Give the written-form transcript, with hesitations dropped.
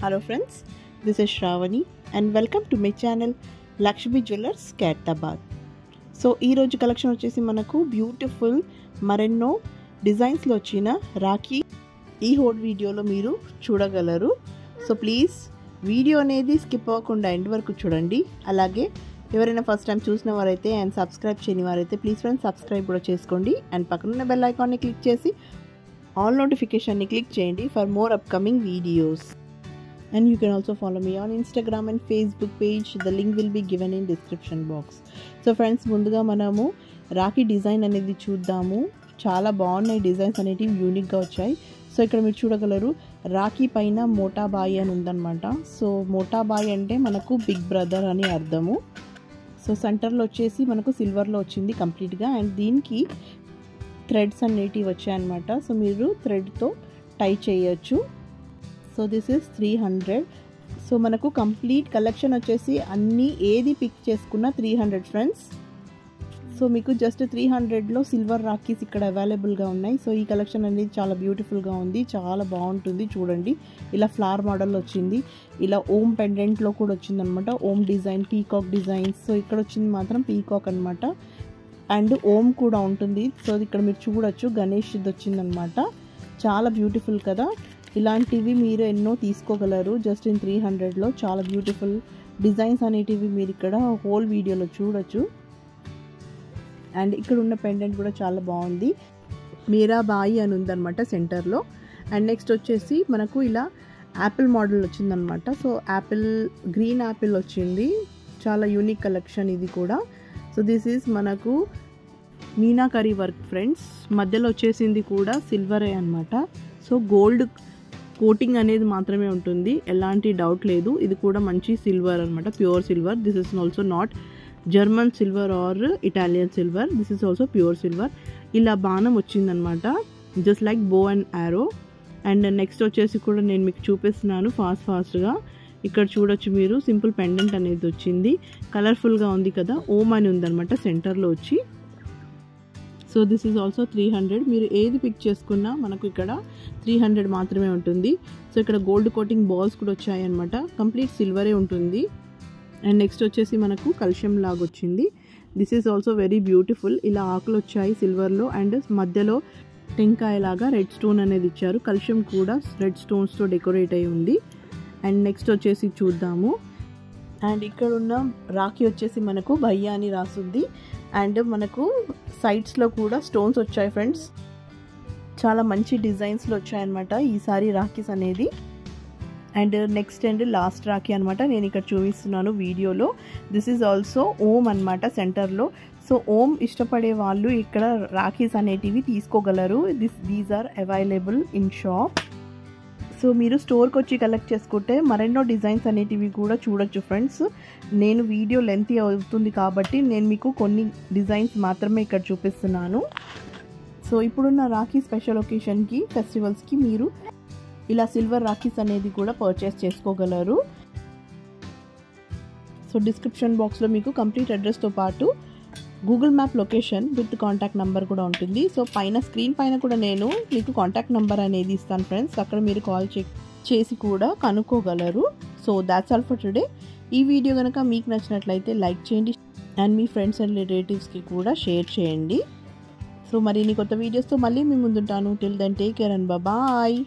Hello friends, this is Shravani and welcome to my channel Lakshmi Jewellers Khairtabad. So ఈ రోజు collection వచ్చేసి మనకు beautiful మరెన్నో designs లో వచ్చిన రాఖీ ఈ హోల్ వీడియోలో మీరు చూడగలరు. సో ప్లీజ్ వీడియో అనేది స్కిప్ అవ్వకుండా ఎండ్ వరకు చూడండి. అలాగే ఎవరైనా ఫస్ట్ టైం చూసిన వారైతే అండ్ సబ్స్క్రైబ్ చేయని వారైతే ప్లీజ్ ఫ్రెండ్స్ సబ్స్క్రైబ్ కూడా చేసుకోండి అండ్ పక్కన బెల్ ఐకాన్ని క్లిక్ చేసి ఆల్ నోటిఫికేషన్ని క్లిక్ చేయండి for more upcoming videos. And you can also follow me on Instagram and Facebook page. The link will be given in description box. So friends, ముందుగా మనము Rakhi design అనేది చూద్దాము. చాలా బాగున్నాయి డిజైన్స్ అనేవి యూనిక్గా వచ్చాయి. సో ఇక్కడ మీరు చూడగలరు రాఖీ పైన మోటా బాయి అని ఉందన్నమాట. సో మోటా బాయి అంటే మనకు బిగ్ బ్రదర్ అని అర్థము. సో సెంటర్లో వచ్చేసి మనకు సిల్వర్లో వచ్చింది కంప్లీట్గా అండ్ దీనికి థ్రెడ్స్ అనేటివి వచ్చాయన్నమాట. సో మీరు థ్రెడ్తో టై చేయొచ్చు. So this is 300. సో మనకు కంప్లీట్ కలెక్షన్ వచ్చేసి అన్నీ ఏది పిక్ చేసుకున్నా 300 ఫ్రెండ్స్. సో మీకు జస్ట్ 300లో సిల్వర్ రాఖీస్ ఇక్కడ అవైలబుల్గా ఉన్నాయి. సో ఈ కలెక్షన్ అనేది చాలా బ్యూటిఫుల్గా ఉంది, చాలా బాగుంటుంది. చూడండి ఇలా ఫ్లవర్ మోడల్ వచ్చింది, ఇలా ఓమ్ పెండెంట్లో కూడా వచ్చిందనమాట. Ohm design, peacock designs. So ఇక్కడ వచ్చింది మాత్రం పీకాక్ అనమాట అండ్ ఓమ్ కూడా ఉంటుంది. సో ఇక్కడ మీరు చూడొచ్చు గణేష్ది వచ్చిందనమాట. చాలా బ్యూటిఫుల్ కదా. ఇలాంటివి మీరు ఎన్నో తీసుకోగలరు జస్ట్ ఇన్ 300లో. చాలా బ్యూటిఫుల్ డిజైన్స్ అనేటివి మీరు ఇక్కడ హోల్ వీడియోలో చూడొచ్చు. అండ్ ఇక్కడ ఉన్న పెండెంట్ కూడా చాలా బాగుంది, మీరా బాయి అని ఉందన్నమాట సెంటర్లో. అండ్ నెక్స్ట్ వచ్చేసి మనకు ఇలా యాపిల్ మోడల్ వచ్చిందనమాట. సో యాపిల్, గ్రీన్ యాపిల్ వచ్చింది. చాలా యూనిక్ కలెక్షన్ ఇది కూడా. సో దిస్ ఈజ్ మనకు మీనాకరీ వర్క్ ఫ్రెండ్స్. మధ్యలో వచ్చేసింది కూడా సిల్వరే అనమాట. సో గోల్డ్ కోటింగ్ అనేది మాత్రమే ఉంటుంది, ఎలాంటి డౌట్ లేదు. ఇది కూడా మంచి సిల్వర్ అనమాట, pure silver. This is also not German silver or Italian silver, this is also pure silver. ఇలా బాణం వచ్చిందనమాట, జస్ట్ లైక్ బో అండ్ యారో. అండ్ నెక్స్ట్ వచ్చేసి కూడా నేను మీకు చూపిస్తున్నాను ఫాస్ట్గా. ఇక్కడ చూడొచ్చు మీరు సింపుల్ పెండెంట్ అనేది వచ్చింది, కలర్ఫుల్గా ఉంది కదా. ఓమ్ అని ఉందన్నమాట సెంటర్లో వచ్చి. So this is also 300. మీరు ఏది పిక్ చేసుకున్నా మనకు ఇక్కడ 300 మాత్రమే ఉంటుంది. సో ఇక్కడ గోల్డ్ కోటింగ్ బాల్స్ కూడా వచ్చాయి అనమాట, కంప్లీట్ సిల్వరే ఉంటుంది. అండ్ నెక్స్ట్ వచ్చేసి మనకు కల్షం లాగా వచ్చింది. This is also very beautiful. ఇలా ఆకులు వచ్చాయి సిల్వర్లో అండ్ మధ్యలో టెంకాయ లాగా రెడ్ స్టోన్ అనేది ఇచ్చారు. కల్షం కూడా రెడ్ స్టోన్స్తో డెకరేట్ అయి ఉంది. అండ్ నెక్స్ట్ వచ్చేసి చూద్దాము. అండ్ ఇక్కడ ఉన్న రాఖీ వచ్చేసి మనకు భయ్యా అని రాసుంది అండ్ మనకు సైడ్స్లో కూడా స్టోన్స్ వచ్చాయి ఫ్రెండ్స్. చాలా మంచి డిజైన్స్లో వచ్చాయన్నమాట ఈసారి రాఖీస్ అనేది. And next and last Rakhi అనమాట నేను ఇక్కడ చూపిస్తున్నాను వీడియోలో. దిస్ ఈజ్ ఆల్సో ఓమ్ అనమాట సెంటర్లో. సో ఓమ్ ఇష్టపడే వాళ్ళు ఇక్కడ రాఖీస్ అనేటివి తీసుకోగలరు. These are available in shop. So మీరు స్టోర్కి వచ్చి కలెక్ట్ చేసుకుంటే మరెన్నో డిజైన్స్ అనేటివి కూడా చూడొచ్చు ఫ్రెండ్స్. నేను వీడియో లెంత్ అవుతుంది కాబట్టి నేను మీకు కొన్ని డిజైన్స్ మాత్రమే ఇక్కడ చూపిస్తున్నాను. సో ఇప్పుడున్న రాఖీ స్పెషల్ ఒకేషన్కి, ఫెస్టివల్స్కి మీరు ఇలా సిల్వర్ రాఖీస్ అనేది కూడా పర్చేస్ చేసుకోగలరు. సో డిస్క్రిప్షన్ బాక్స్లో మీకు కంప్లీట్ అడ్రస్తో పాటు Google map location with contact number కూడా ఉంటుంది. సో పైన స్క్రీన్ పైన కూడా నేను మీకు కాంటాక్ట్ నెంబర్ అనేది ఇస్తాను ఫ్రెండ్స్, అక్కడ మీరు కాల్ చేసి కూడా కనుక్కోగలరు. So that's all for today. ఈ వీడియో కనుక మీకు నచ్చినట్లయితే లైక్ చేయండి అండ్ మీ ఫ్రెండ్స్ అండ్ రిలేటివ్స్కి కూడా షేర్ చేయండి. సో మరిన్ని కొత్త వీడియోస్తో మళ్ళీ మీ ముందుంటాను. Till then take care and bye.